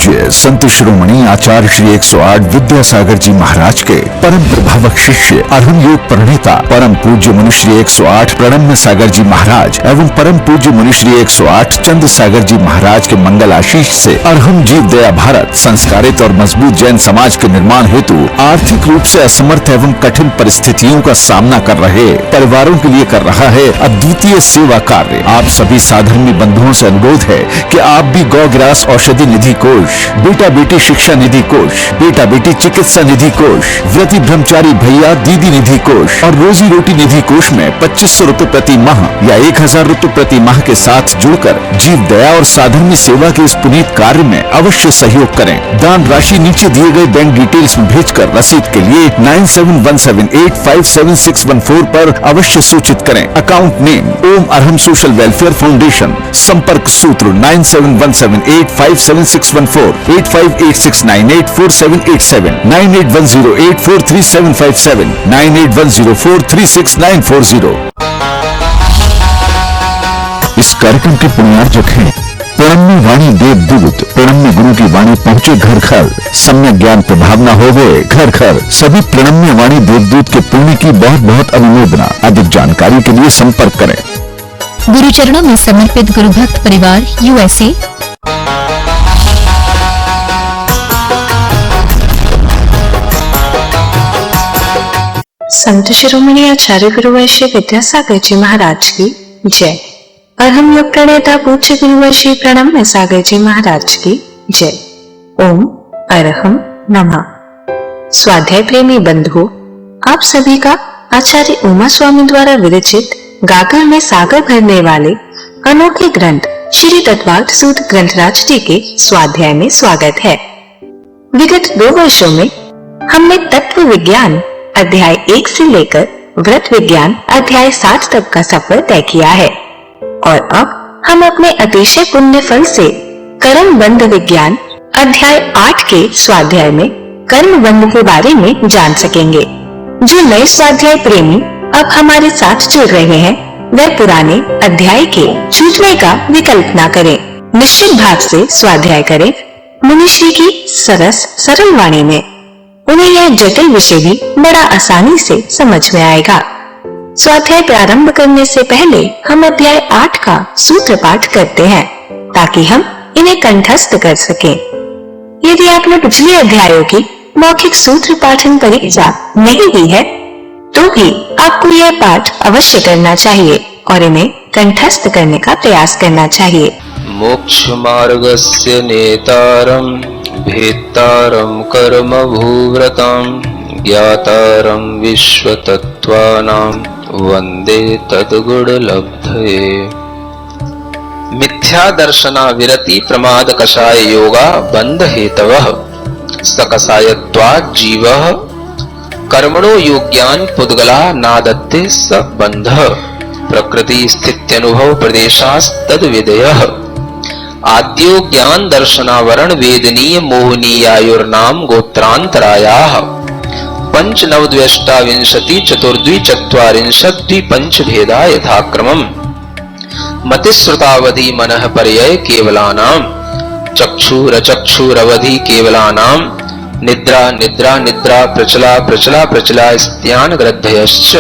पूज्य संत शिरोमणि आचार्य श्री 108 विद्यासागर जी महाराज के परम प्रभावक शिष्य अरहम योग प्रणेता परम पूज्य मुनि श्री 108 प्रणम्य सागर जी महाराज एवं परम पूज्य मुनि श्री 108 चंद्र सागर जी महाराज के मंगल आशीष से अरहम जीव दया भारत संस्कारित और मजबूत जैन समाज के निर्माण हेतु आर्थिक रूप से असमर्थ एवं कठिन परिस्थितियों का सामना कर रहे परिवारों के लिए कर रहा है अद्वितीय सेवा कार्य। आप सभी साधर्मी बंधुओं से अनुरोध है कि आप भी गौ ग्रास औषधि निधि कोष, बेटा बेटी शिक्षा निधि कोष, बेटा बेटी चिकित्सा निधि कोष, व्रती ब्रह्मचारी भैया दीदी निधि कोष और रोजी रोटी निधि कोष में 2500 रूपए प्रति माह या 1000 रूपए प्रति माह के साथ जुड़कर जीव दया और साधर्मी सेवा के इस पुनीत कार्य में अवश्य सहयोग करें। दान राशि नीचे दिए गए बैंक डिटेल्स में भेजकर रसीद के लिए 9717857614 पर अवश्य सूचित करें। अकाउंट नेम ओम अरहम सोशल वेलफेयर फाउंडेशन। संपर्क सूत्र 9717857614, 8586984787, 9810843757, 9810436940। इस कार्यक्रम के पुण्यार्जक हैं प्रणम्य वाणी देवदूत। प्रणम्य गुरु की वाणी पहुंचे घर घर, सम्यक ज्ञान प्रभावना होवे घर घर। सभी प्रणम्य वाणी देवदूत के पुण्य की बहुत बहुत अनुमोदना। अधिक जानकारी के लिए संपर्क करें। गुरु चरणों में समर्पित गुरु भक्त परिवार USA। संत शिरोमणि आचार्य गुरुवंशी विद्यासागर जी महाराज की जय। अरहम योग प्रणेता पूज्य गुरुवंशी प्रणम्य सागर जी महाराज की जय। ओम अरहम नमः। स्वाध्याय प्रेमी बंधुओं, आप सभी का आचार्य उमा स्वामी द्वारा विरचित गागर में सागर भरने वाले अनोखे ग्रंथ श्री तत्वार्थ सूत्र ग्रंथराज जी के स्वाध्याय में स्वागत है। विगत 2 वर्षों में हमने तत्व विज्ञान अध्याय 1 से लेकर व्रत विज्ञान अध्याय 7 तक का सफर तय किया है और अब हम अपने अतिशय पुण्य फल से कर्म बंध विज्ञान अध्याय 8 के स्वाध्याय में कर्म बंध के बारे में जान सकेंगे। जो नए स्वाध्याय प्रेमी अब हमारे साथ जुड़ रहे हैं, वह पुराने अध्याय के छूटने का विकल्प न करें। निश्चित भाव से स्वाध्याय करें। मुनिश्री की सरस सरल वाणी में उन्हें यह जटिल विषय भी बड़ा आसानी से समझ में आएगा। स्वाध्याय प्रारंभ करने से पहले हम अध्याय 8 का सूत्र पाठ करते हैं ताकि हम इन्हें कंठस्थ कर सकें। यदि आपने पिछले अध्यायों की मौखिक सूत्र पाठन परीक्षा नहीं दी है तो भी आपको यह पाठ अवश्य करना चाहिए और इन्हें कंठस्थ करने का प्रयास करना चाहिए। मोक्ष मार्गस्य नेतारं भेत्तारं कर्म भूव्रतां ज्ञातारं विश्वतत्त्वानां वंदे तद्गुणलब्धये। मिथ्या दर्शना विरति प्रमाद कषाय योगा बंध हेतवः सकषायत्वात् जीवः कर्मणो योग्यान पुद्गला नादत्ते स बंधः प्रकृति स्थित्यनुभव प्रदेशास्तद विदयः आद्यो ज्ञान दर्शनावरण वेदनीय मोहनीयायुर्नाम गोत्रांतरायाः पंच नवद्वेष्टाविंशति चतुर्द्वि चत्वारिंशत् द्विपंच भेदा यथाक्रमम् मतिश्रुतावधि मनः पर्यय केवलानां चक्षुरवधि केवलानां निद्रा निद्रा निद्रा प्रचला प्रचला प्रचला स्त्यान ग्रद्धयश्च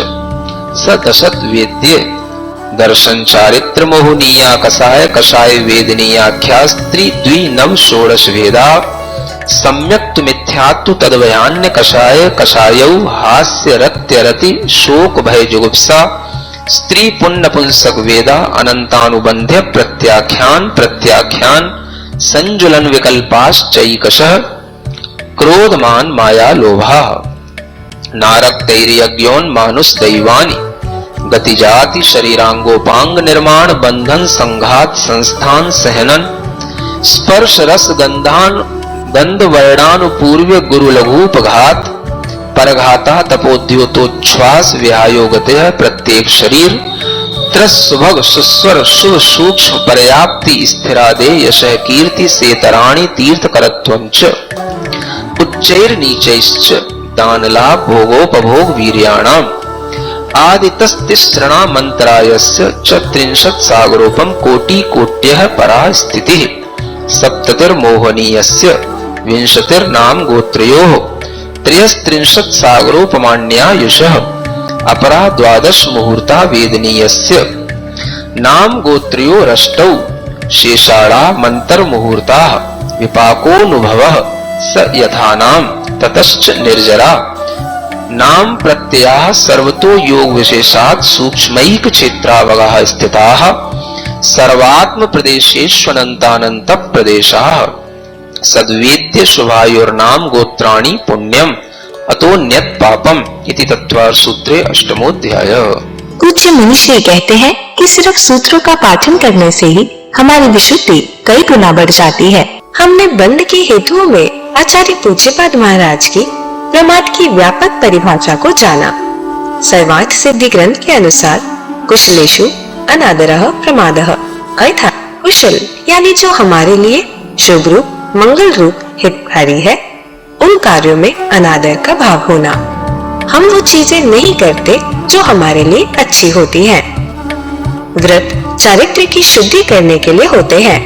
सतसत वेद्य दर्शन चारित्र मोहनीया कषाय कषाय वेदनीयाख्या स्त्री द्वि नव षोडश भेदा सम्यक्त मिथ्यात्व तद्वयान्य कषाय कषायौ हास्य रत्य रति शोक भय जुगुप्सा स्त्री पुण्य पुंसक वेदा अनंतानुबंध्य प्रत्याख्यान प्रत्याख्यान संजुलन विकल्पाश्चैकशः क्रोधमान माया लोभा नारक्तैर्यज्ञोन्मानुष दैवानि गति जाति शरीरांगोपांग निर्माण बंधन संघात संस्थान सहनन स्पर्श रस गंधान गंध वर्णानुपूर्व गुरु लघुपघात परघाता तपोद्योतोच्छ्वास विहायोगतः प्रत्येक शरीर त्रस्वभग सुस्वर शुभ सूक्ष्म पर्याप्ति स्थिरादे यशः कीर्ति सेतराणि तीर्थकरत्वंच उच्चैर नीचैश्च दानलाभ भोगोपभोग वीर्याणाम् आदितस्तिस्त्रणा मंत्रायस्य च 30 सागरोपम कोटि कोट्यः परा स्थितिः सप्ततिर्मोहनीयस्य विंशतिर्नाम गोत्रयोः त्रयस्त्रिंशत् सागरोपमान्यायुषः अपरा द्वादश मुहूर्ता वेदनीयस्य नाम गोत्रयोरष्टौ शेषाणा मंतर्मुहूर्ताः विपाकोऽनुभवः स यथानाम ततश्च निर्जरा नाम प्रत्ययाः सर्वतो योग विशेषात् सूक्ष्मैक क्षेत्रावगाः स्थिताः सर्वात्म प्रदेशेष्वनन्तानन्त प्रदेशाः सद्वेद्य शुभायोर्नाम गोत्राणि पुण्यम अतोन्यत पापम इति तत्वार सूत्रे अष्टमोध्याय। पूज्य मनुष्य कहते हैं कि सिर्फ सूत्रों का पाठन करने से ही हमारी विशुद्धि कई गुना बढ़ जाती है। हमने बंद के हेतुओं में आचार्य पूज्यपाद महाराज की प्रमाद की व्यापक परिभाषा को जाना। सर्वार्थ सिद्धि ग्रंथ के अनुसार कुशलेषु अनादरः प्रमादः अर्थात कुशल यानी जो हमारे लिए शुभ रूप मंगल रूप हितकारी है, उन कार्यों में अनादर का भाव होना। हम वो चीजें नहीं करते जो हमारे लिए अच्छी होती हैं। व्रत चारित्र्य की शुद्धि करने के लिए होते हैं।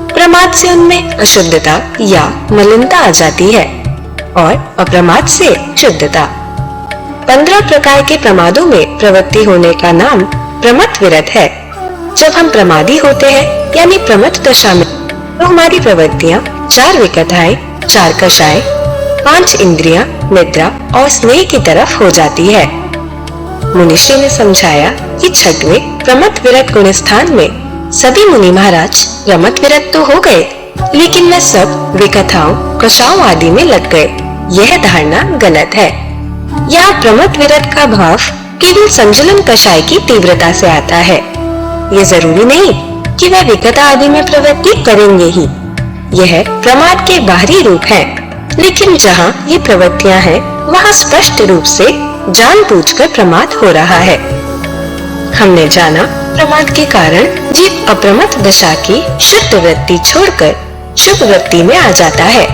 प्रमाद से उनमें अशुद्धता या मलिनता आ जाती है और अप्रमाद से शुद्धता। 15 प्रकार के प्रमादों में प्रवृत्ति होने का नाम प्रमत्त विरत है। जब हम प्रमादी होते हैं यानी प्रमत्त दशा में, तो हमारी प्रवृत्तियाँ 4 विकथाएं, 4 कषाय, 5 इंद्रियां, निद्रा और स्नेह की तरफ हो जाती है। मुनिश्री ने समझाया कि छठवें प्रमत्त विरत गुण स्थान में सभी मुनि महाराज प्रमत्त विरत तो हो गए, लेकिन वे सब विकथाओं, कषाओं आदि में लग गए। यह धारणा गलत है। यहाँ प्रमत्त विरत का भाव केवल संजलन कषाय की तीव्रता से आता है। ये जरूरी नहीं कि वह विकथा आदि में प्रवृत्ति करेंगे ही। यह प्रमाद के बाहरी रूप है, लेकिन जहाँ ये प्रवृत्तियाँ हैं, वहाँ स्पष्ट रूप से जानबूझकर प्रमाद हो रहा है। हमने जाना प्रमाद के कारण जीव अप्रमत्त दशा की शुद्ध वृत्ति छोड़कर शुभ वृत्ति में आ जाता है।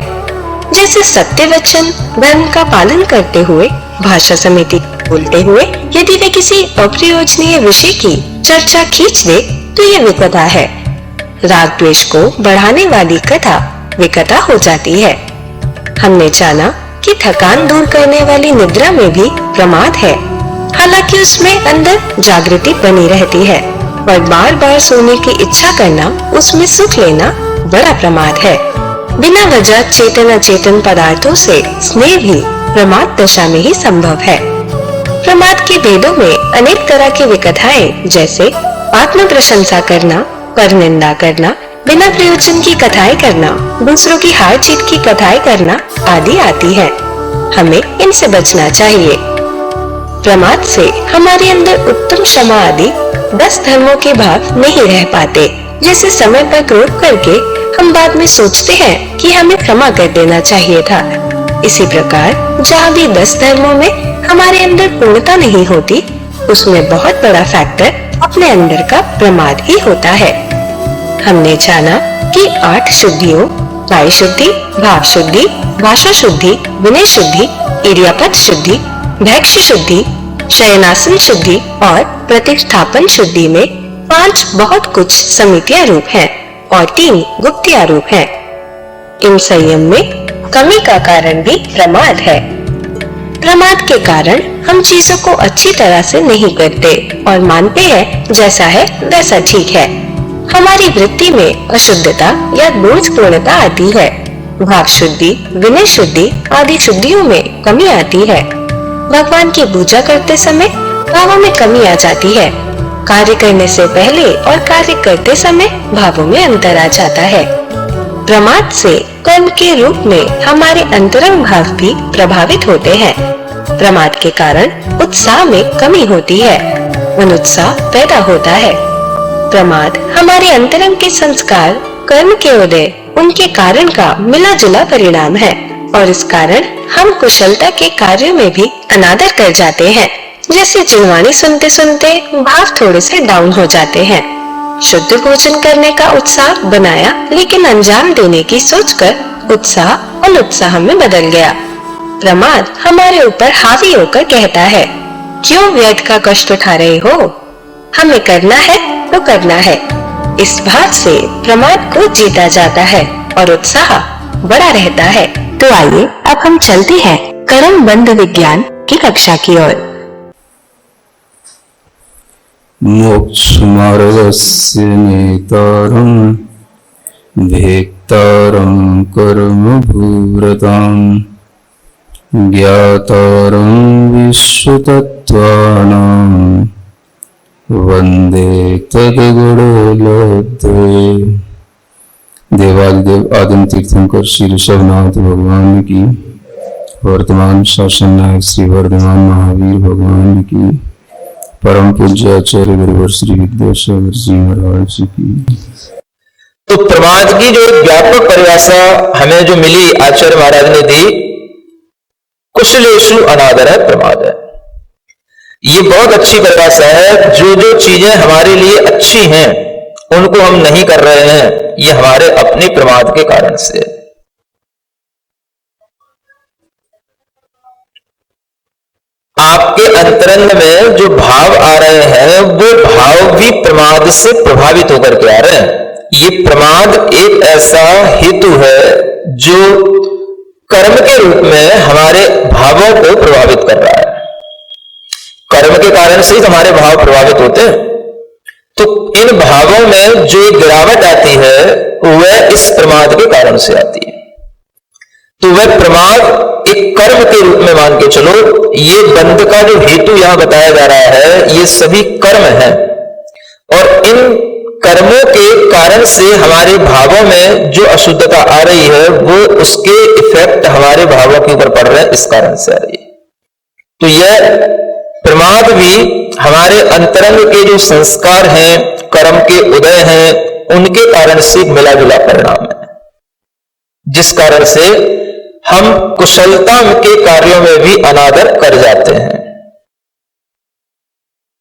जैसे सत्य वचन धर्म का पालन करते हुए भाषा समिति बोलते हुए यदि वे किसी अप्रयोजनीय विषय की चर्चा खींच दे तो ये विकथा है। राग द्वेष को बढ़ाने वाली कथा विकथा हो जाती है। हमने जाना कि थकान दूर करने वाली निद्रा में भी प्रमाद है, हालांकि उसमें अंदर जागृति बनी रहती है, और बार बार सोने की इच्छा करना, उसमें सुख लेना बड़ा प्रमाद है। बिना वजह चेतन अचेतन पदार्थों से स्नेह भी प्रमाद दशा में ही संभव है। प्रमाद के भेदों में अनेक तरह की विकथाएं जैसे आत्म प्रशंसा करना, पर निंदा करना, बिना प्रयोजन की कथाएं करना, दूसरों की हार जीत की कथाएं करना आदि आती है। हमें इनसे बचना चाहिए। प्रमाद से हमारे अंदर उत्तम क्षमा आदि 10 धर्मों के भाव नहीं रह पाते। जैसे समय पर क्रोध करके हम बाद में सोचते हैं कि हमें क्षमा कर देना चाहिए था। इसी प्रकार जहाँ भी 10 धर्मों में हमारे अंदर पूर्णता नहीं होती, उसमें बहुत बड़ा फैक्टर अपने अंदर का प्रमाद ही होता है। हमने जाना कि 8 शुद्धियों काय शुद्धि, भाव शुद्धि, भाषा शुद्धि, विनय शुद्धि, इरियापद शुद्धि, भैक्ष्य शुद्धि, शयनासन शुद्धि और प्रतिष्ठापन शुद्धि में 5 बहुत कुछ समितियां रूप हैं और 3 गुप्तिया रूप हैं। इन संयम में कमी का कारण भी प्रमाद है। प्रमाद के कारण हम चीजों को अच्छी तरह से नहीं करते और मानते हैं जैसा है वैसा ठीक है। हमारी वृत्ति में अशुद्धता या दोषपूर्णता आती है। भाव शुद्धि, विनय शुद्धि आदि शुद्धियों में कमी आती है। भगवान की पूजा करते समय भावों में कमी आ जाती है। कार्य करने से पहले और कार्य करते समय भावों में अंतर आ जाता है। प्रमाद से कर्म के रूप में हमारे अंतरंग भाव भी प्रभावित होते हैं। प्रमाद के कारण उत्साह में कमी होती है, अनुत्साह पैदा होता है। प्रमाद हमारे अंतरंग के संस्कार, कर्म के उदय, उनके कारण का मिला जुला परिणाम है और इस कारण हम कुशलता के कार्यों में भी अनादर कर जाते हैं। जैसे जिनवाणी सुनते सुनते भाव थोड़े से डाउन हो जाते हैं। शुद्ध भोजन करने का उत्साह बनाया, लेकिन अंजाम देने की सोचकर उत्साह अनुत्साह में बदल गया। प्रमाद हमारे ऊपर हावी होकर कहता है, क्यों व्यर्थ का कष्ट उठा रहे हो? हमें करना है तो करना है। इस बात से प्रमाद को जीता जाता है और उत्साह बड़ा रहता है। तो आइए अब हम चलते हैं कर्म बंध विज्ञान की कक्षा की ओर। मोक्ष मार्गस्य नेतारं भेक्तारं कर्म भूरतां ज्ञातारं विश्वतत्त्वानां वंदे तद्गुणलब्धे। देवादिदेव आदिम तीर्थंकर श्री ऋषभनाथ भगवान की, वर्तमान शासन नायक श्री वर्धमान महावीर भगवान की, परम पूज्य आचार्य गुरुवर श्री विद्यासागर जी महाराज की। तो प्रमाद की जो व्यापक परिभाषा हमें जो मिली आचार्य महाराज ने दी, कुशलेषु अनादर है प्रमाद है। ये बहुत अच्छी परिभाषा है। जो जो चीजें हमारे लिए अच्छी हैं उनको हम नहीं कर रहे हैं, ये हमारे अपने प्रमाद के कारण से। आपके अंतरंग में जो भाव आ रहे हैं वो भाव भी प्रमाद से प्रभावित होकर के आ रहे हैं। ये प्रमाद एक ऐसा हेतु है जो कर्म के रूप में हमारे भावों को प्रभावित कर रहा है। कर्म के कारण से ही हमारे भाव प्रभावित होते हैं। तो इन भावों में जो गिरावट आती है वह इस प्रमाद के कारण से आती है। तो वह प्रमाद एक कर्म के रूप में मान के चलो। ये बंध का जो हेतु यहां बताया जा रहा है ये सभी कर्म है, और इन कर्मों के कारण से हमारे भावों में जो अशुद्धता आ रही है वो उसके इफेक्ट हमारे भावों के ऊपर पड़ रहे हैं, इस कारण से आ रही है। तो यह प्रमाद भी हमारे अंतरंग के जो संस्कार हैं, कर्म के उदय हैं, उनके कारण से मिला जुला परिणाम है, जिस कारण से हम कुशलता के कार्यों में भी अनादर कर जाते हैं।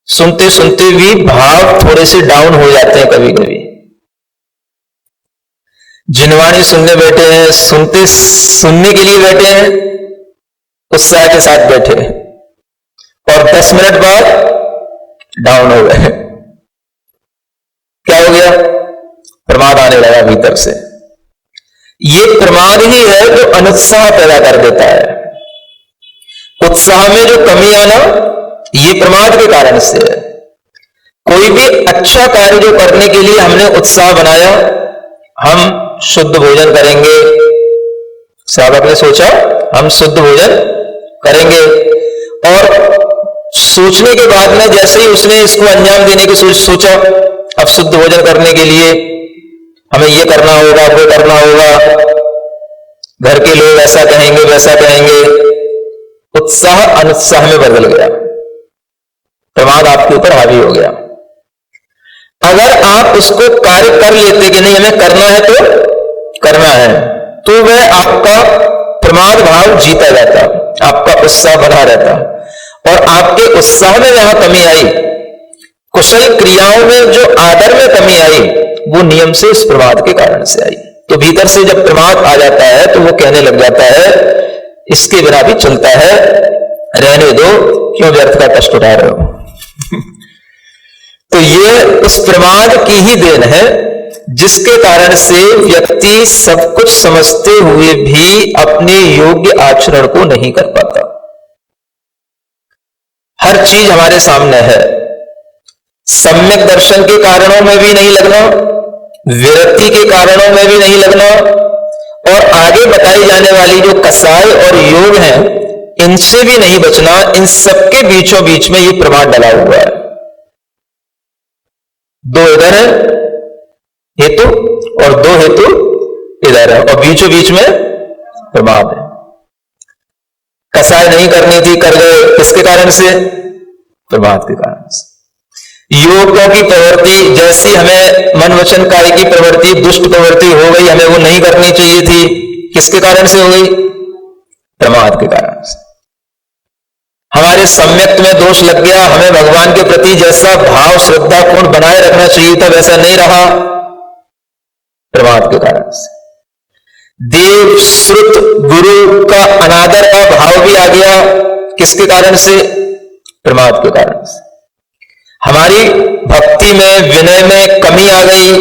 सुनते सुनते भी भाव थोड़े से डाउन हो जाते हैं कभी कभी। जिनवाणी सुनने बैठे हैं, सुनने के लिए बैठे हैं, उत्साह के साथ बैठे हैं, और 10 मिनट बाद डाउन हो गए। क्या हो गया? प्रमाद आने लगा भीतर से। ये प्रमाद ही है जो अनुत्साह पैदा कर देता है। उत्साह में जो कमी आना ये प्रमाद के कारण से है। कोई भी अच्छा कार्य जो करने के लिए हमने उत्साह बनाया, हम शुद्ध भोजन करेंगे, साहब ने सोचा हम शुद्ध भोजन करेंगे, और सोचने के बाद में जैसे ही उसने इसको अंजाम देने की सोचा, अब शुद्ध भोजन करने के लिए हमें ये करना होगा, वो करना होगा, घर के लोग ऐसा कहेंगे, वैसा कहेंगे, उत्साह अनुत्साह में बदल गया, प्रमाद आपके ऊपर हावी हो गया। अगर आप उसको कार्य कर लेते कि नहीं हमें करना है तो करना है, तो वह आपका प्रमाद भाव जीता जाता, आपका उत्साह बना रहता, और आपके उत्साह में जहां कमी आई, कुशल क्रियाओं में जो आदर में कमी आई, वो नियम से इस प्रमाद के कारण से आई। तो भीतर से जब प्रमाद आ जाता है तो वो कहने लग जाता है इसके बिना भी चलता है, रहने दो, क्यों व्यर्थ का कष्ट उठा रहे हो। तो ये उस प्रमाद की ही देन है जिसके कारण से व्यक्ति सब कुछ समझते हुए भी अपने योग्य आचरण को नहीं कर पाता। हर चीज हमारे सामने है, सम्यक दर्शन के कारणों में भी नहीं लगना, विरक्ति के कारणों में भी नहीं लगना, और आगे बताई जाने वाली जो कसाय और योग हैं इनसे भी नहीं बचना। इन सबके बीचों बीच में ये प्रमाद डला हुआ है। दो इधर है हेतु और दो हेतु इधर है, और बीचों बीच में प्रमाद है। कसाय नहीं करनी थी, कर गए, किसके कारण से? प्रमाद के कारण से। योगों की प्रवृत्ति, जैसी हमें मन वचन कार्य की प्रवृत्ति, दुष्ट प्रवृत्ति हो गई, हमें वो नहीं करनी चाहिए थी, किसके कारण से हो गई? प्रमाद के कारण से। हमारे सम्यक्त में दोष लग गया, हमें भगवान के प्रति जैसा भाव श्रद्धा पूर्ण बनाए रखना चाहिए था वैसा नहीं रहा, प्रमाद के कारण से। देव श्रुत गुरु का अनादर का भाव भी आ गया, किसके कारण से? प्रमाद के कारण से। हमारी भक्ति में, विनय में कमी आ गई,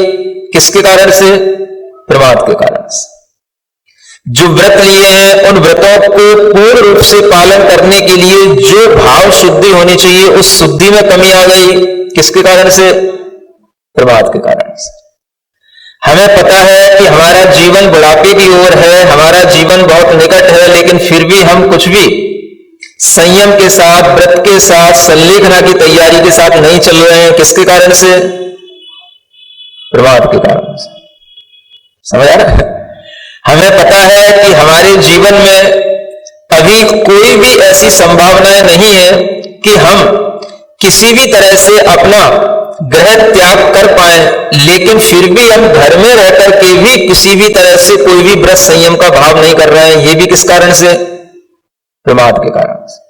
किसके कारण से? प्रमाद के कारण से। जो व्रत लिए हैं उन व्रतों को पूर्ण रूप से पालन करने के लिए जो भाव शुद्धि होनी चाहिए उस शुद्धि में कमी आ गई, किसके कारण से? प्रमाद के कारण से। हमें पता है कि हमारा जीवन बुढ़ापे की ओर है, हमारा जीवन बहुत निकट है, लेकिन फिर भी हम कुछ भी संयम के साथ, व्रत के साथ, संलेखना की तैयारी के साथ नहीं चल रहे हैं, किसके कारण से? प्रमाद के कारण से। समझ आ रहा है? हमें पता है कि हमारे जीवन में अभी कोई भी ऐसी संभावनाएं नहीं है कि हम किसी भी तरह से अपना ग्रह त्याग कर पाए, लेकिन फिर भी हम घर में रहकर के भी किसी भी तरह से कोई भी व्रत संयम का भाव नहीं कर रहे हैं। ये भी किस कारण से? प्रमाद के कारण से।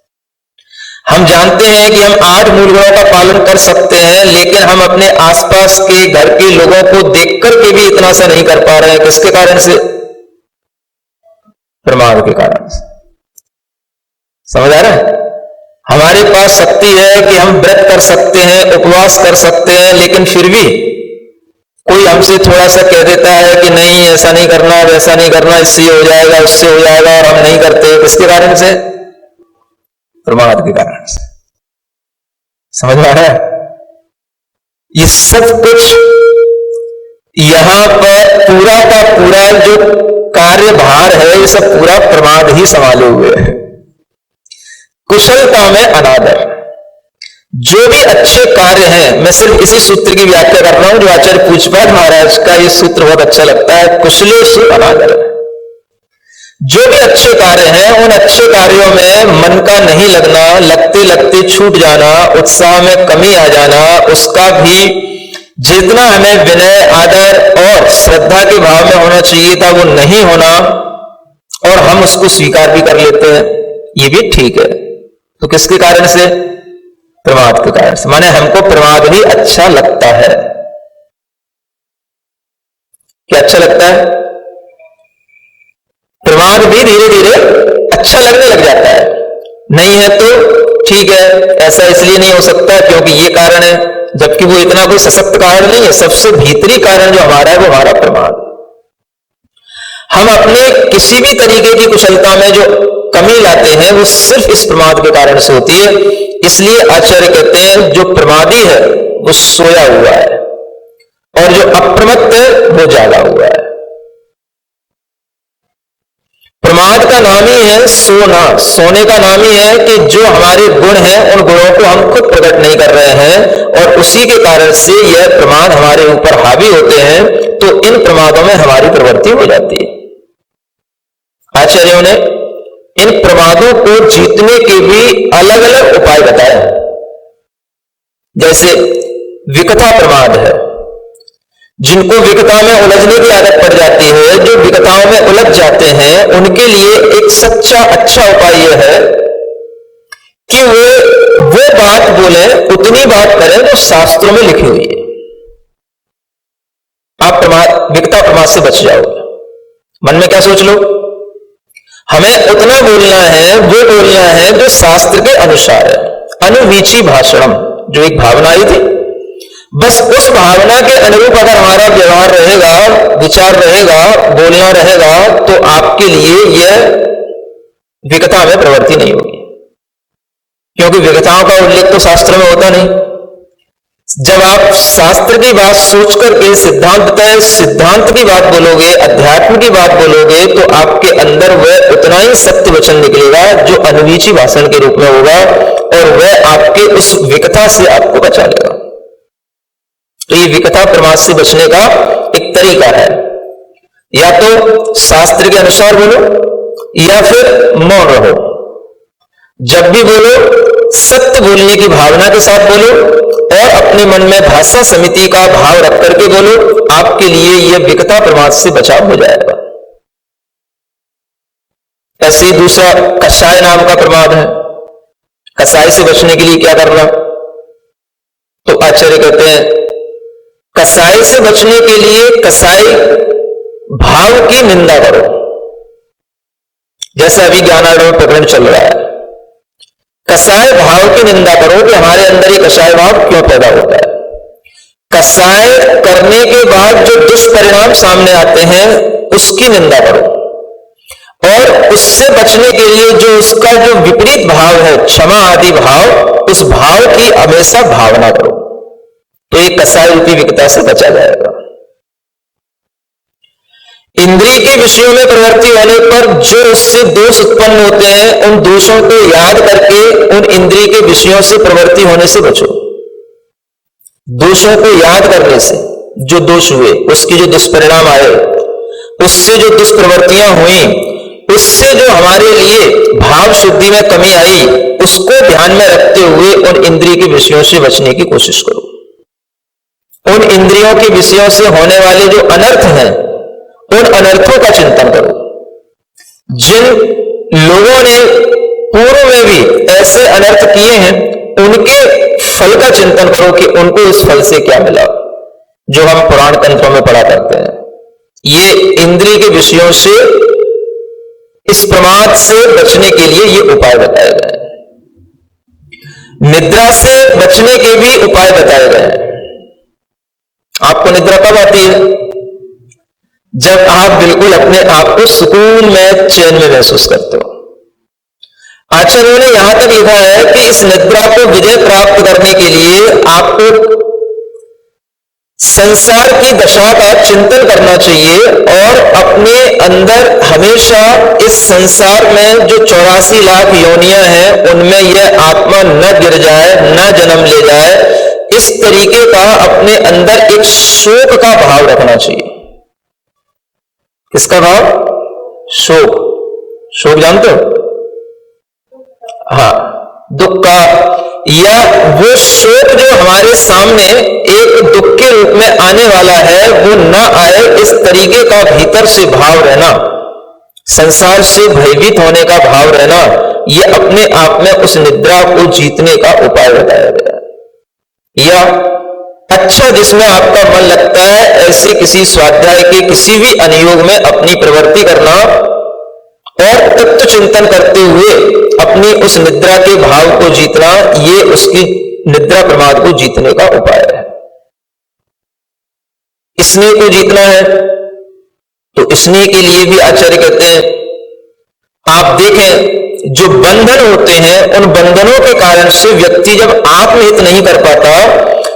हम जानते हैं कि हम 8 मूल गुणों का पालन कर सकते हैं, लेकिन हम अपने आसपास के घर के लोगों को देख करके भी इतना सा नहीं कर पा रहे हैं, किसके कारण से? प्रमाद के कारण से। समझ आ रहा है? हमारे पास शक्ति है कि हम व्रत कर सकते हैं, उपवास कर सकते हैं, लेकिन फिर भी कोई हमसे थोड़ा सा कह देता है कि नहीं, ऐसा नहीं करना, वैसा नहीं करना, इससे हो जाएगा, उससे हो जाएगा, और हम नहीं करते, किसके कारण से? प्रमाद के कारण से। समझ में आ रहा है? ये सब कुछ यहां पर पूरा का पूरा जो कार्यभार है, ये सब पूरा प्रमाद ही संभाले हुए है। कुशलता में अनादर। जो भी अच्छे कार्य हैं, मैं सिर्फ इसी सूत्र की व्याख्या कर रहा हूं जो आचार्य पूज्यपाद महाराज का ये सूत्र बहुत अच्छा लगता है, कुशलेषु अनादर। जो भी अच्छे कार्य हैं उन अच्छे कार्यों में मन का नहीं लगना, लगते लगते छूट जाना, उत्साह में कमी आ जाना, उसका भी जितना हमें विनय, आदर और श्रद्धा के भाव में होना चाहिए था वो नहीं होना, और हम उसको स्वीकार भी कर लेते हैं, ये भी ठीक है। तो किसके कारण से? प्रमाद के कारण से। माने हमको प्रमाद भी अच्छा लगता है। क्या अच्छा लगता है? प्रमाद भी धीरे धीरे अच्छा लगने लग जाता है। नहीं है तो ठीक है, ऐसा इसलिए नहीं हो सकता क्योंकि ये कारण है, जबकि वो इतना कोई सशक्त कारण नहीं है। सबसे भीतरी कारण जो हमारा है वो हमारा प्रमाद। हम अपने किसी भी तरीके की कुशलता में जो कमी लाते हैं वो सिर्फ इस प्रमाद के कारण से होती है। इसलिए आचार्य कहते हैं जो प्रमादी है वो सोया हुआ है और जो अप्रमत्त है वो जागा हुआ है। प्रमाद का नाम ही है सोना, सोने का नाम ही है कि जो हमारे गुण हैं उन गुणों को हम खुद प्रकट नहीं कर रहे हैं, और उसी के कारण से यह प्रमाद हमारे ऊपर हावी होते हैं, तो इन प्रमादों में हमारी प्रवृत्ति हो जाती है। आचार्यों ने इन प्रमादों को जीतने के भी अलग अलग उपाय बताए। जैसे विकथा प्रमाद है, जिनको विकथा में उलझने की आदत पड़ जाती है, जो विकथाओं में उलझ जाते हैं, उनके लिए एक सच्चा अच्छा उपाय यह है कि वो बात बोले, उतनी बात करें जो शास्त्रों में लिखी हुई है। आप विकथा प्रमाद से बच जाओगे। मन में क्या सोच लो, हमें उतना बोलना है, वो बोलना है जो शास्त्र के अनुसार है। अनुवीची भाषणम, जो एक भावना आई थी, बस उस भावना के अनुरूप अगर हमारा व्यवहार रहेगा, विचार रहेगा, बोलना रहेगा, तो आपके लिए यह विकथा में प्रवृत्ति नहीं होगी, क्योंकि विकथाओं का उल्लेख तो शास्त्र में होता नहीं। जब आप शास्त्र की बात सोच करके सिद्धांत की बात बोलोगे, अध्यात्म की बात बोलोगे, तो आपके अंदर वह उतना ही सत्य वचन निकलेगा जो अनुवीची भाषण के रूप में होगा, और वह आपके उस विकथा से आपको बचा लेगा। तो ये विकथा प्रमाद से बचने का एक तरीका है, या तो शास्त्र के अनुसार बोलो या फिर मौन रहो। जब भी बोलो सत्य बोलने की भावना के साथ बोलो, और अपने मन में भाषा समिति का भाव रख करके बोलो, आपके लिए यह विकथा प्रमाद से बचाव हो जाएगा। ऐसे ही दूसरा कषाय नाम का प्रमाद है। कषाय से बचने के लिए क्या करना? तो आचार्य कहते हैं कषाय से बचने के लिए कषाय भाव की निंदा करो। जैसे अभी ज्ञानार्णव प्रकरण चल रहा है, कसाय भाव की निंदा करो कि हमारे अंदर ये कसाय भाव क्यों पैदा होता है। कसाय करने के बाद जो दुष्परिणाम सामने आते हैं उसकी निंदा करो, और उससे बचने के लिए जो उसका जो विपरीत भाव है, क्षमा आदि भाव, उस भाव की हमेशा भावना करो, तो एक कसाय रूपी विकता से बचा जाएगा। इंद्रिय के विषयों में प्रवृत्ति होने पर जो उससे दोष उत्पन्न होते हैं, उन दोषों को याद करके उन इंद्रिय के विषयों से प्रवृत्ति होने से बचो। दोषों को याद करने से जो दोष हुए, उसकी जो दुष्परिणाम आए, उससे जो दुष्प्रवृत्तियां हुई, उससे जो हमारे लिए भाव शुद्धि में कमी आई, उसको ध्यान में रखते हुए उन इंद्रिय के विषयों से बचने की कोशिश करो। उन इंद्रियों के विषयों से होने वाले जो अनर्थ हैं, उन अनर्थों का चिंतन करो। जिन लोगों ने पूर्व में भी ऐसे अनर्थ किए हैं, उनके फल का चिंतन करो कि उनको इस फल से क्या मिला, जो हम पुराण तंत्रों में पढ़ा करते हैं। ये इंद्रिय के विषयों से, इस प्रमाद से बचने के लिए ये उपाय बताए गए हैं। निद्रा से बचने के भी उपाय बताए गए हैं। आपको निद्रा कब आती है? जब आप बिल्कुल अपने आप को सुकून में, चैन में महसूस करते हो। आचार्यों ने यहां तक लिखा है कि इस निद्रा को विजय प्राप्त करने के लिए आपको संसार की दशा का चिंतन करना चाहिए, और अपने अंदर हमेशा इस संसार में जो 84 लाख योनियां हैं, उनमें यह आत्मा न गिर जाए, न जन्म ले जाए, इस तरीके का अपने अंदर एक शोक का भाव रखना चाहिए। किसका भाव? शोक। शोक जानते हो? हाँ, दुख का, या वो शोक जो हमारे सामने एक दुख के रूप में आने वाला है, वो न आए, इस तरीके का भीतर से भाव रहना, संसार से भयभीत होने का भाव रहना, ये अपने आप में उस निद्रा को जीतने का उपाय बताया गया है। या अच्छा जिसमें आपका मन लगता है, ऐसे किसी स्वाध्याय के किसी भी अनुयोग में अपनी प्रवृत्ति करना, और तत्व चिंतन करते हुए अपनी उस निद्रा के भाव को जीतना, ये उसकी निद्रा प्रमाद को जीतने का उपाय है। स्नेह को जीतना है, तो स्नेह के लिए भी आचार्य कहते हैं, आप देखें जो बंधन होते हैं, उन बंधनों के कारण से व्यक्ति जब आत्महित नहीं कर पाता,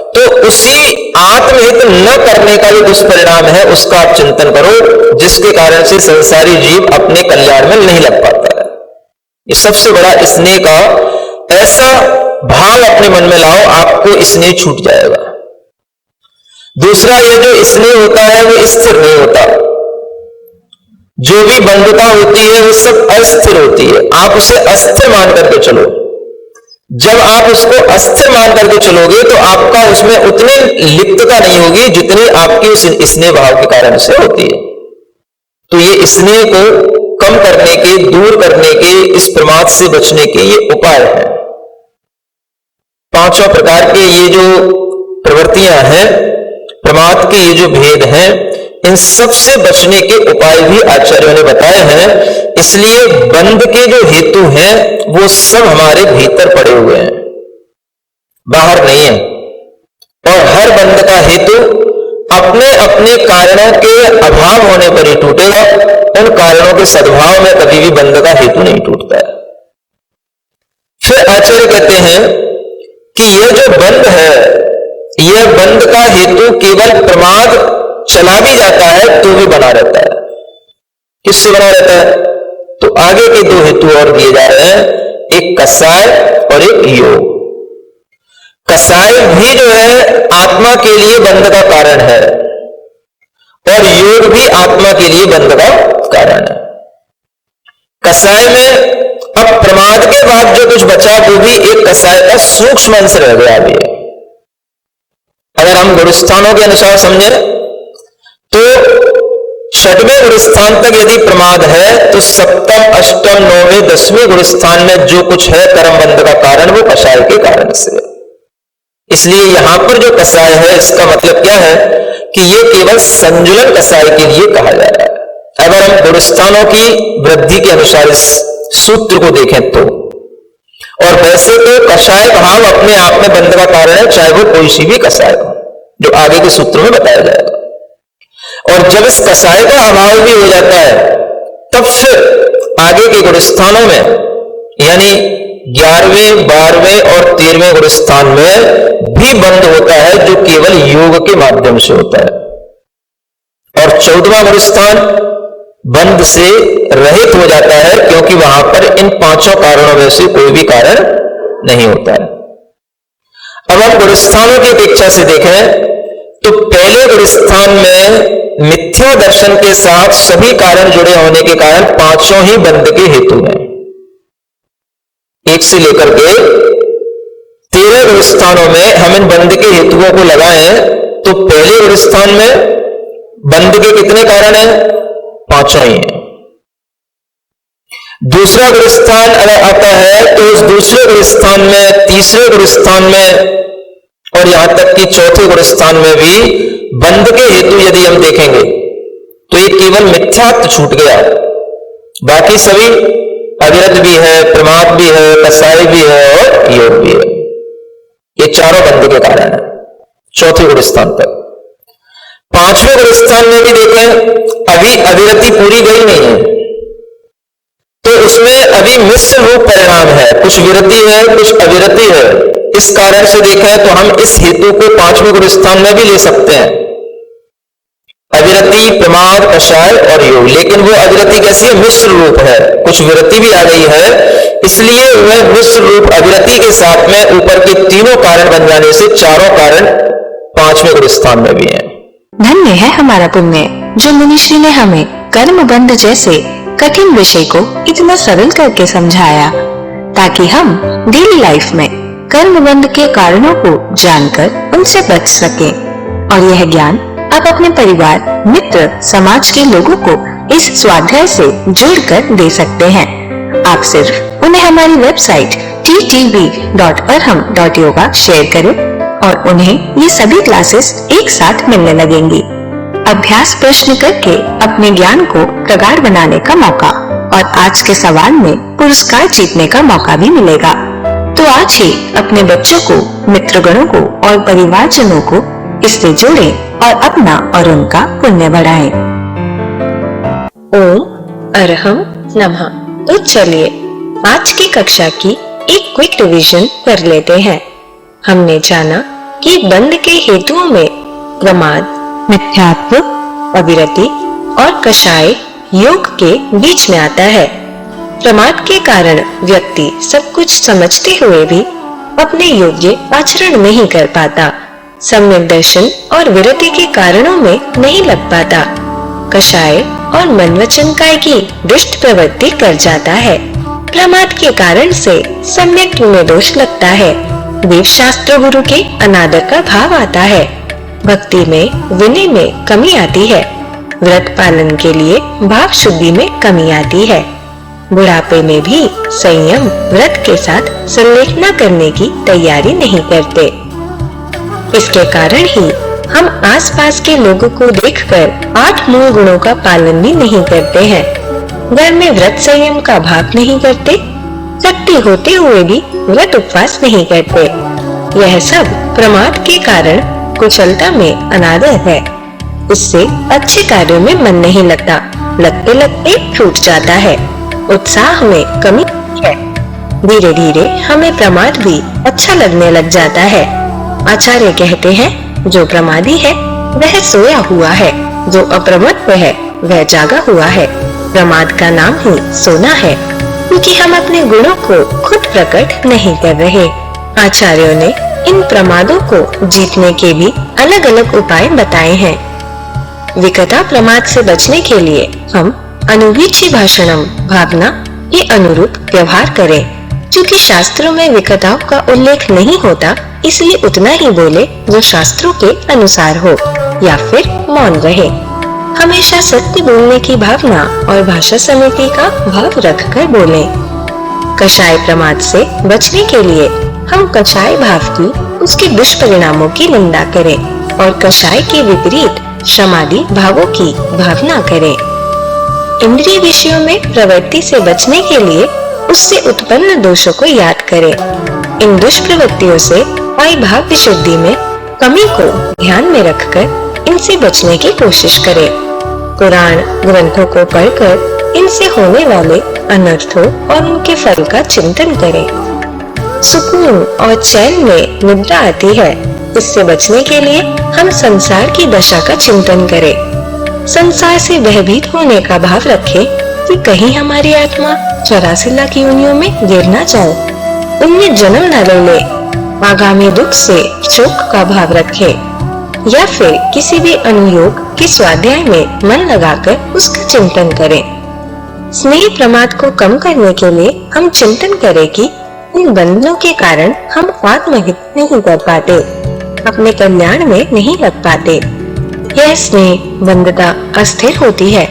तो उसी आत्महित न करने का जो दुष्परिणाम है, उसका आप चिंतन करो, जिसके कारण से संसारी जीव अपने कल्याण में नहीं लग पाता है। ये सबसे बड़ा स्नेह का ऐसा भाव अपने मन में लाओ, आपको स्नेह छूट जाएगा। दूसरा, ये जो स्नेह होता है वो स्थिर नहीं होता। जो भी बंधुता होती है वो सब अस्थिर होती है। आप उसे अस्थिर मान करके चलो। जब आप उसको अस्थिर मान करके चलोगे तो आपका उसमें उतनी लिप्तता नहीं होगी जितनी आपकी उस स्नेह भाव के कारण से होती है। तो ये स्नेह को कम करने के, दूर करने के, इस प्रमाद से बचने के ये उपाय हैं। पांचों प्रकार के ये जो प्रवृत्तियां हैं, प्रमाद के ये जो भेद हैं, इन सब से बचने के उपाय भी आचार्यों ने बताए हैं। इसलिए बंध के जो हेतु हैं वो सब हमारे भीतर पड़े हुए हैं, बाहर नहीं है। और हर बंध का हेतु अपने अपने कारणों के अभाव होने पर ही टूटेगा। उन कारणों के सद्भाव में कभी भी बंध का हेतु नहीं टूटता है। फिर आचार्य कहते हैं कि यह जो बंध है, यह बंध का हेतु केवल प्रमाद चला भी जाता है तो भी बना रहता है। किससे बना रहता है? तो आगे के दो हेतु और दिए जा रहे हैं, एक कसाय और एक योग। कसाय भी जो है आत्मा के लिए बंध का कारण है, और योग भी आत्मा के लिए बंध का कारण है। कसाय में अब प्रमाद के बाद जो कुछ बचा वो भी एक कसाय का सूक्ष्म अंश रह गया भी है। अगर हम गुणस्थानों के अनुसार समझे तो छठवें गुणस्थान तक यदि प्रमाद है तो सप्तम, अष्टम, नौवें, 10वें गुणस्थान में जो कुछ है कर्म बंध का कारण, वो कसाय के कारण से है। इसलिए यहां पर जो कसाय है, इसका मतलब क्या है कि ये केवल संजुलन कसाय के लिए कहा जा रहा है। अगर हम गुणस्थानों की वृद्धि के अनुसार इस सूत्र को देखें तो, और वैसे तो कषाय भाव अपने आप में बंध का कारण है, चाहे वो कोई सी भी कषाय हो, जो आगे के सूत्रों में बताया जाएगा। और जब इस कषाय का अभाव भी हो जाता है तब फिर आगे के गुणस्थानों में यानी 11वें, 12वें और 13वें गुणस्थान में भी बंध होता है, जो केवल योग के माध्यम से होता है। और 14वां गुणस्थान बंध से रहित हो जाता है, क्योंकि वहां पर इन पांचों कारणों में से कोई भी कारण नहीं होता है। अब हम गुणस्थानों की अपेक्षा से देखें तो पहले गुणस्थान में मिथ्या दर्शन के साथ सभी कारण जुड़े होने के कारण पांचों ही बंध के हेतु हैं। 1 से लेकर के 13 गुणस्थानों में हम इन बंध के हेतुओं को लगाएं तो पहले गुणस्थान में बंध के कितने कारण हैं? पांचों ही हैं। दूसरा गुणस्थान अगर आता है तो उस दूसरे गुणस्थान में, तीसरे गुणस्थान में और यहां तक कि चौथे गुणस्थान में भी बंध के हेतु यदि हम देखेंगे तो ये केवल मिथ्यात्व छूट गया, बाकी सभी अविरत भी है, प्रमाद भी है, कसाय भी है और योग भी है। ये चारों बंध के कारण है चौथे गुणस्थान पर। पांचवें गुणस्थान में भी देखें अभी अविरति पूरी गई नहीं है, तो उसमें अभी मिश्र रूप परिणाम है, कुछ विरति है कुछ अविरति है। इस कारण से देखें तो हम इस हेतु को पांचवें गुणस्थान में भी ले सकते हैं, अविरति, प्रमाद, कषाय और योग। लेकिन वो अविरति कैसी है? मिश्र रूप है, कुछ विरति भी आ गई है, इसलिए वह मिश्र रूप अविरति के साथ में ऊपर के तीनों कारण बन जाने से चारों कारण पांचवें गुणस्थान में भी हैं। धन्य है हमारा पुण्य जो मुनिश्री ने हमें कर्म बंध जैसे कठिन विषय को इतना सरल करके समझाया, ताकि हम डेली लाइफ में कर्म बंध के कारणों को जानकर उनसे बच सकें। और यह ज्ञान आप अपने परिवार, मित्र, समाज के लोगों को इस स्वाध्याय से जोड़कर दे सकते हैं। आप सिर्फ उन्हें हमारी वेबसाइट ttv.arham.yoga शेयर करें और उन्हें ये सभी क्लासेस एक साथ मिलने लगेंगी। अभ्यास प्रश्न करके अपने ज्ञान को प्रगाढ़ बनाने का मौका और आज के सवाल में पुरस्कार जीतने का मौका भी मिलेगा। तो आज ही अपने बच्चों को, मित्रगणों को और परिवारजनों को इससे जोड़ें और अपना और उनका पुण्य बढ़ाएं। ओम अरहम नमः। तो चलिए आज की कक्षा की एक क्विक रिवीजन कर लेते हैं। हमने जाना कि बंध के हेतुओं में प्रमाद, मिथ्यात्व, अविरति और कषाय योग के बीच में आता है। प्रमाद के कारण व्यक्ति सब कुछ समझते हुए भी अपने योग्य आचरण नहीं कर पाता, सम्यक दर्शन और विरति के कारणों में नहीं लग पाता, कषाय और मन वचन काय की दुष्ट प्रवृत्ति कर जाता है। प्रमाद के कारण से सम्यक में दोष लगता है, वेद शास्त्र गुरु के अनादर का भाव आता है, भक्ति में, विनय में कमी आती है, व्रत पालन के लिए भाव शुद्धि में कमी आती है, बुढ़ापे में भी संयम व्रत के साथ संलेखना करने की तैयारी नहीं करते। इसके कारण ही हम आसपास के लोगों को देखकर 8 मूल गुणों का पालन भी नहीं करते हैं, घर में व्रत संयम का भाव नहीं करते, शक्ति होते हुए भी व्रत उपवास नहीं करते। यह सब प्रमाद के कारण कुशलता में अनादर है। इससे अच्छे कार्यों में मन नहीं लगता, लगते लगते छूट जाता है, उत्साह में कमी है। धीरे धीरे हमें प्रमाद भी अच्छा लगने लग जाता है। आचार्य कहते हैं जो प्रमादी है वह सोया हुआ है, जो अप्रमत्त है वह जागा हुआ है। प्रमाद का नाम ही सोना है, क्योंकि हम अपने गुणों को खुद प्रकट नहीं कर रहे। आचार्यों ने इन प्रमादों को जीतने के भी अलग अलग उपाय बताए हैं। विकटा प्रमाद से बचने के लिए हम अनुवीची भाषणम भावना के अनुरूप व्यवहार करें। क्योंकि शास्त्रों में विकटाओं का उल्लेख नहीं होता, इसलिए उतना ही बोले जो शास्त्रों के अनुसार हो, या फिर मौन रहे। हमेशा सत्य बोलने की भावना और भाषा समिति का भाव रखकर बोलें। कषाय प्रमाद से बचने के लिए हम कषाय भाव की, उसके दुष्परिणामों की निंदा करें और कषाय के विपरीत क्षमादि भावों की भावना करें। इंद्रिय विषयों में प्रवृत्ति से बचने के लिए उससे उत्पन्न दोषों को याद करे। इन दुष्प्रवृत्तियों से आई भाव विशुद्धि में कमी को ध्यान में रखकर इनसे बचने की कोशिश करे। पुराण ग्रंथों को पढ़कर इनसे होने वाले अनर्थों और उनके फल का चिंतन करे। सुकून और चैन में निद्रा आती है। इससे बचने के लिए हम संसार की दशा का चिंतन करें। संसार से भयभीत होने का भाव रखें कि कहीं हमारी आत्मा 84 लाख योनियों में गिर ना जाए, उनमें जन्म न ले ले। आगामी दुख से शोक का भाव रखें या फिर किसी भी अनुयोग के स्वाध्याय में मन लगाकर उसका चिंतन करें। स्नेह प्रमाद को कम करने के लिए हम चिंतन करें कि इन बंधनों के कारण हम आत्महित नहीं कर पाते, अपने कल्याण में नहीं लग पाते। यह स्नेह बंधता अस्थिर होती है।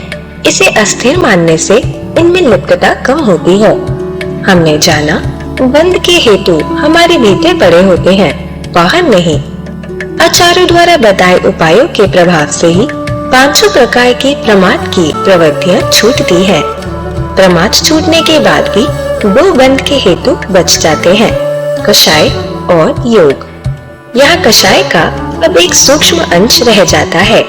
इसे अस्थिर मानने से इनमें लिप्तता कम होती है। हमने जाना बंध के हेतु हमारे भीतर पड़े होते हैं, बाहर नहीं। आचार्यों द्वारा बताए उपायों के प्रभाव से ही 500 प्रकार की प्रमाद की प्रवृत्तियां छूटती है। प्रमाद छूटने के बाद भी 2 बंध के हेतु बच जाते हैं, कषाय और योग। यहाँ कषाय का अब एक सूक्ष्म अंश रह जाता है,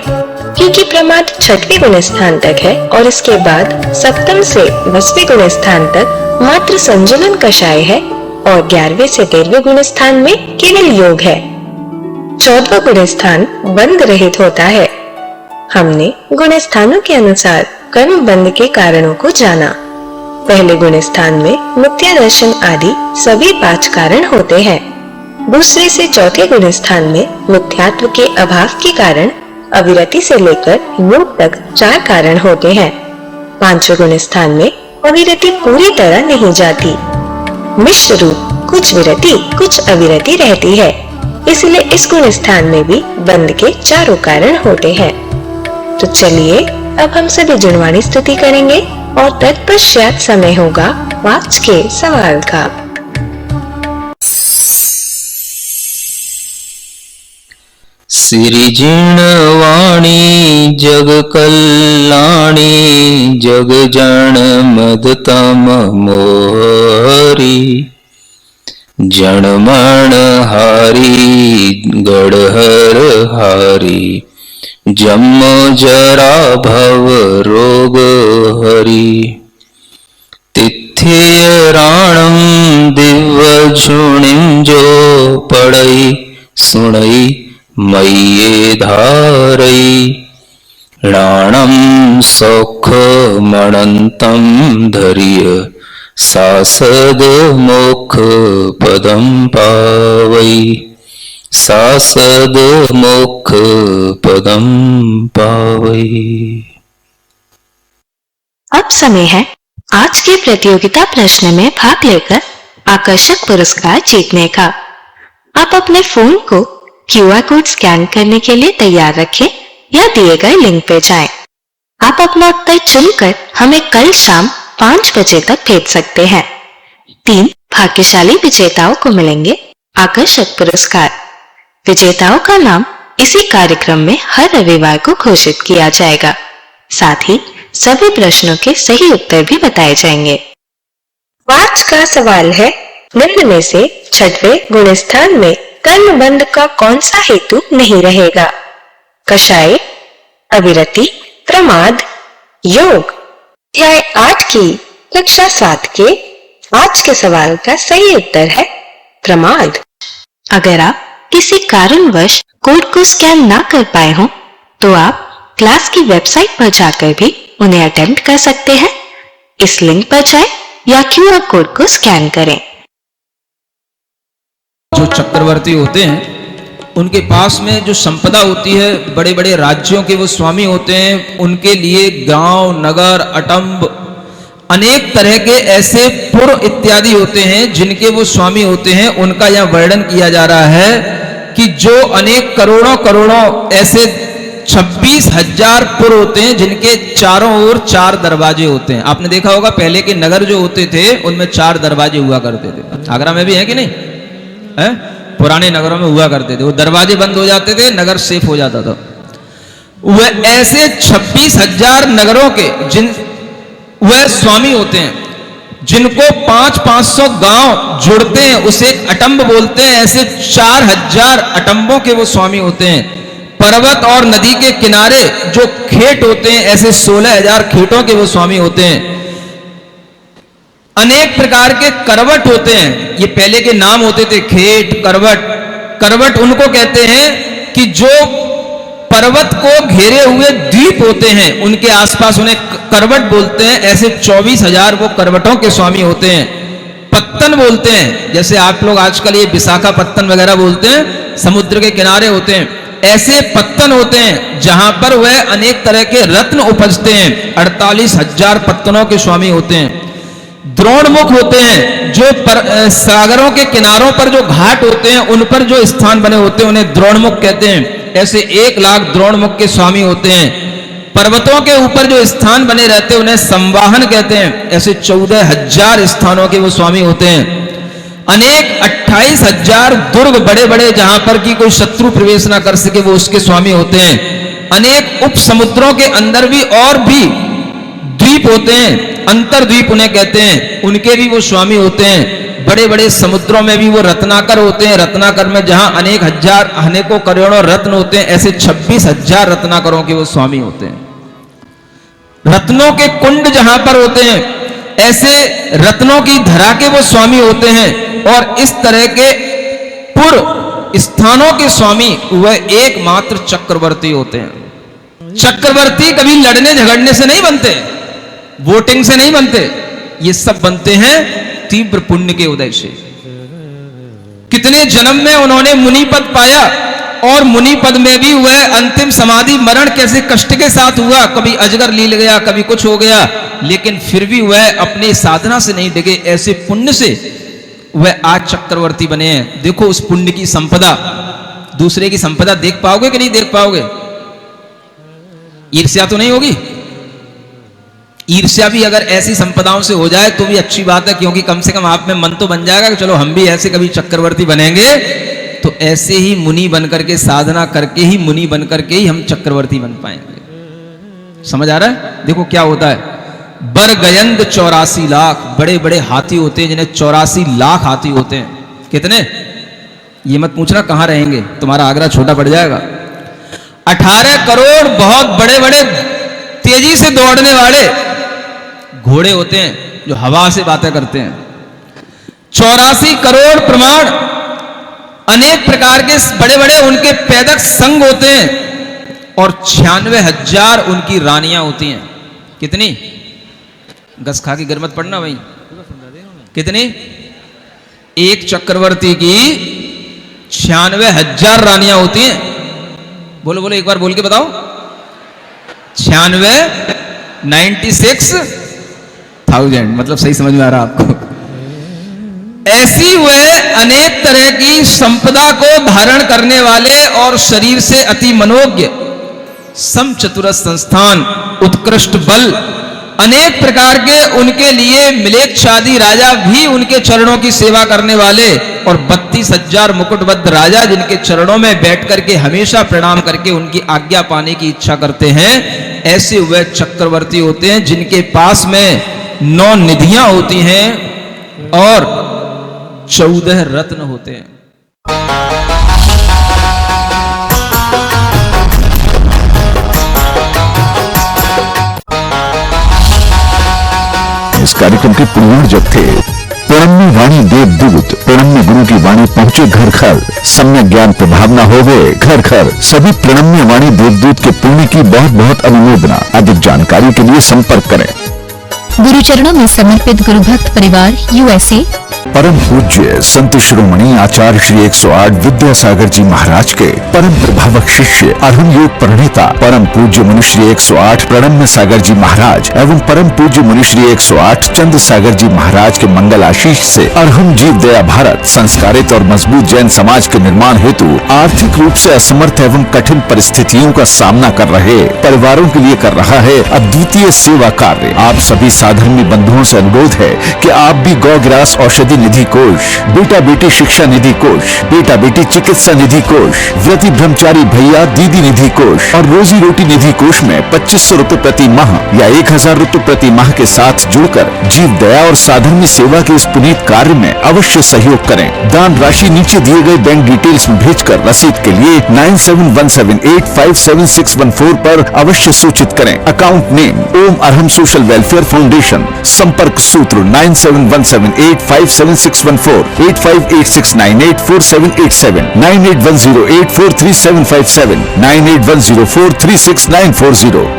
क्योंकि प्रमाद 6वें गुण स्थान तक है और इसके बाद 7वें से 10वें गुण स्थान तक मात्र संजुलन कषाय है और 11वें से 13वें गुण स्थान में केवल योग है। 14वां गुण स्थान बंध रहित होता है। हमने गुण स्थानों के अनुसार कर्म बंध के कारणों को जाना। पहले गुण स्थान में मिथ्या दर्शन आदि सभी 5 कारण होते हैं। दूसरे से चौथे गुण स्थान में मिथ्यात्व के अभाव के कारण अविरति से लेकर योग तक 4 कारण होते हैं। 5वें गुण स्थान में अविरति पूरी तरह नहीं जाती। मिश्र रूप कुछ विरति कुछ अविरति रहती है, इसलिए इस गुण स्थान में भी बंध के 4 कारण होते हैं। तो चलिए अब हम सभी जुड़वाणी स्तुति करेंगे और तत्पश्चात समय होगा आज के सवाल का। सिरिजिणवाणी जग कल्याणी जग जन मदतम मोहरी जनमण हारी गढ़हर हारी जम जरा भव रोग हरि तिथ्य राणम दिव्य झुणिम जो पड़ई सुणई मय्ये धारई राणम सौख मणंतम धैर्य सासद मोक्ष पदम पावई सासद मोक्ष पदम पावई। अब समय है आज के प्रतियोगिता प्रश्न में भाग लेकर आकर्षक पुरस्कार जीतने का। आप अपने फोन को QR कोड स्कैन करने के लिए तैयार रखें या दिए गए लिंक पे जाएं। आप अपना उत्तर चुनकर हमें कल शाम 5 बजे तक भेज सकते हैं। 3 भाग्यशाली विजेताओं को मिलेंगे आकर्षक पुरस्कार। विजेताओं का नाम इसी कार्यक्रम में हर रविवार को घोषित किया जाएगा। साथ ही सभी प्रश्नों के सही उत्तर भी बताए जाएंगे। आज का सवाल है, निम्न में से 6वें गुण स्थान में कर्म बंध का कौन सा हेतु नहीं रहेगा? कषाय, अविरति, प्रमाद, योग। अध्याय 8 की कक्षा 7 के आज के सवाल का सही उत्तर है प्रमाद। अगर आप किसी कारणवश कोड को स्कैन ना कर पाए हो तो आप क्लास की वेबसाइट पर जाकर भी उन्हें अटेम्प्ट कर सकते हैं। इस लिंक पर जाएं या QR कोड को स्कैन करें। जो चक्रवर्ती होते हैं उनके पास में जो संपदा होती है, बड़े बड़े राज्यों के वो स्वामी होते हैं, उनके लिए गांव, नगर, अटंब, अनेक तरह के ऐसे पुर इत्यादि होते हैं जिनके वो स्वामी होते हैं। उनका यह वर्णन किया जा रहा है कि जो अनेक करोड़ों करोड़ों ऐसे 26,000 पुर होते हैं जिनके चारों ओर 4 दरवाजे होते हैं। आपने देखा होगा पहले के नगर जो होते थे उनमें 4 दरवाजे हुआ करते थे। आगरा में भी है कि नहीं है? पुराने नगरों में हुआ करते थे, वो दरवाजे बंद हो जाते थे, नगर सेफ हो जाता था। वह ऐसे 26,000 नगरों के जिन वह स्वामी होते हैं, जिनको 500 गांव जुड़ते हैं उसे अटंब बोलते हैं। ऐसे 4000 अटंबों के वो स्वामी होते हैं। पर्वत और नदी के किनारे जो खेत होते हैं ऐसे 16,000 खेतों के वो स्वामी होते हैं। अनेक प्रकार के करवट होते हैं। ये पहले के नाम होते थे, खेत, करवट। करवट उनको कहते हैं कि जो पर्वत को घेरे हुए द्वीप होते हैं उनके आसपास उन्हें करवट बोलते हैं। ऐसे 24,000 वो करवटों के स्वामी होते हैं। पत्तन बोलते हैं, जैसे आप लोग आजकल ये विशाखापत्तन वगैरह बोलते हैं, समुद्र के किनारे होते हैं। ऐसे पत्तन होते हैं जहां पर वह अनेक तरह के रत्न उपजते हैं। 48,000 पत्तनों के स्वामी होते हैं। द्रोणमुख होते हैं, जो सागरों के किनारों पर जो घाट होते हैं उन पर जो स्थान बने होते हैं उन्हें द्रोणमुख कहते हैं। ऐसे 1 लाख द्रोणमुख के स्वामी होते हैं। पर्वतों के ऊपर जो स्थान बने रहते हैं उन्हें संवाहन कहते हैं। ऐसे 14,000 स्थानों के वो स्वामी होते हैं। अनेक 28,000 दुर्ग बड़े बड़े जहां पर की कोई शत्रु प्रवेश ना कर सके वो उसके स्वामी होते हैं। अनेक उप समुद्रों के अंदर भी और भी द्वीप होते हैं, अंतरद्वीप उन्हें कहते हैं, उनके भी वो स्वामी होते हैं। बड़े बड़े समुद्रों में भी वो रत्नाकर होते हैं। रत्नाकर में जहां अनेकों करोड़ों रत्न होते हैं ऐसे 26,000 रत्नाकरों के वो स्वामी होते हैं। रत्नों के कुंड जहां पर होते हैं ऐसे रत्नों की धरा के वो स्वामी होते हैं। और इस तरह के पूर्व स्थानों के स्वामी वह एकमात्र चक्रवर्ती होते हैं। चक्रवर्ती कभी लड़ने झगड़ने से नहीं बनते, वोटिंग से नहीं बनते, ये सब बनते हैं तीव्र पुण्य के उदय से। कितने जन्म में उन्होंने मुनि पद पाया और मुनि पद में भी वह अंतिम समाधि मरण कैसे कष्ट के साथ हुआ, कभी अजगर लील गया, कभी कुछ हो गया, लेकिन फिर भी वह अपनी साधना से नहीं डिगे। ऐसे पुण्य से वह आज चक्रवर्ती बने हैं। देखो उस पुण्य की संपदा, दूसरे की संपदा देख पाओगे कि नहीं देख पाओगे? ईर्ष्या तो नहीं होगी? ईर्ष्या भी अगर ऐसी संपदाओं से हो जाए तो भी अच्छी बात है, क्योंकि कम से कम आप में मन तो बन जाएगा कि चलो हम भी ऐसे कभी चक्रवर्ती बनेंगे। तो ऐसे ही मुनि बनकर के, साधना करके ही, मुनि बनकर के ही हम चक्रवर्ती बन पाएंगे। समझ आ रहा है? देखो क्या होता है। बरगयंद 84 लाख, बड़े बड़े हाथी होते हैं जिन्हें 84 लाख हाथी होते हैं। कितने? ये मत पूछना कहां रहेंगे, तुम्हारा आगरा छोटा पड़ जाएगा। 18 करोड़ बहुत बड़े बड़े तेजी से दौड़ने वाले घोड़े होते हैं जो हवा से बातें करते हैं। 84 करोड़ प्रमाण, अनेक प्रकार के बड़े बड़े उनके पैदक संघ होते हैं। और 96,000 उनकी रानियां होती हैं। कितनी? गस खा की गिरमत पड़ना भाई। कितनी? एक चक्रवर्ती की 96,000 रानियां होती हैं। बोलो बोलो, एक बार बोल के बताओ। 96,000, मतलब सही समझ में आ रहा आपको? ऐसी वह अनेक तरह की संपदा को धारण करने वाले और शरीर से अति मनोज्ञ समचतुर संस्थान, उत्कृष्ट बल, अनेक प्रकार के उनके लिए मिलेच्छादी राजा भी उनके चरणों की सेवा करने वाले, और 32,000 मुकुटबद्ध राजा जिनके चरणों में बैठ करके हमेशा प्रणाम करके उनकी आज्ञा पाने की इच्छा करते हैं। ऐसे वह चक्रवर्ती होते हैं जिनके पास में 9 निधियां होती हैं और 14 रत्न होते हैं। इस कार्यक्रम के पुण्य जब थे प्रणम्य वाणी देवदूत, प्रणम्य गुरु की वाणी पहुंचे घर घर, सम्यक ज्ञान प्रभावना हो गए घर घर। सभी प्रणम्य वाणी देवदूत के पुण्य की बहुत बहुत अनुमोदना। अधिक जानकारी के लिए संपर्क करें। गुरु चरणों में समर्पित गुरु भक्त परिवार USA। परम पूज्य संत शिरोमणि आचार्य श्री 108 विद्यासागर जी महाराज के परम प्रभावक शिष्य, अर्हम योग प्रणेता परम पूज्य मुनि श्री 108 प्रणम्य सागर जी महाराज एवं परम पूज्य मुनि श्री 108 चंद सागर जी महाराज के मंगल आशीष से अर्हम जीव दया भारत संस्कारित और मजबूत जैन समाज के निर्माण हेतु आर्थिक रूप से असमर्थ एवं कठिन परिस्थितियों का सामना कर रहे परिवारों के लिए कर रहा है अद्वितीय सेवा कार्य। आप सभी साधर्मी बंधुओं से अनुरोध है कि आप भी गौ ग्रास औषधि निधि कोष, बेटा बेटी शिक्षा निधि कोष, बेटा बेटी चिकित्सा निधि कोष, व्रती ब्रह्मचारी भैया दीदी निधि कोष और रोजी रोटी निधि कोष में 2500 रूपए प्रति माह या 1000 रूपए प्रति माह के साथ जुड़कर जीव दया और साधर्मी सेवा के इस पुनीत कार्य में अवश्य सहयोग करें। दान राशि नीचे दिए गए बैंक डिटेल्स में भेजकर रसीद के लिए 9717857614 पर अवश्य सूचित करें। अकाउंट नेम ओम अरहम सोशल वेलफेयर फाउंडेशन। संपर्क सूत्र 9717857614, 8586984787, 9810843757, 9810436940।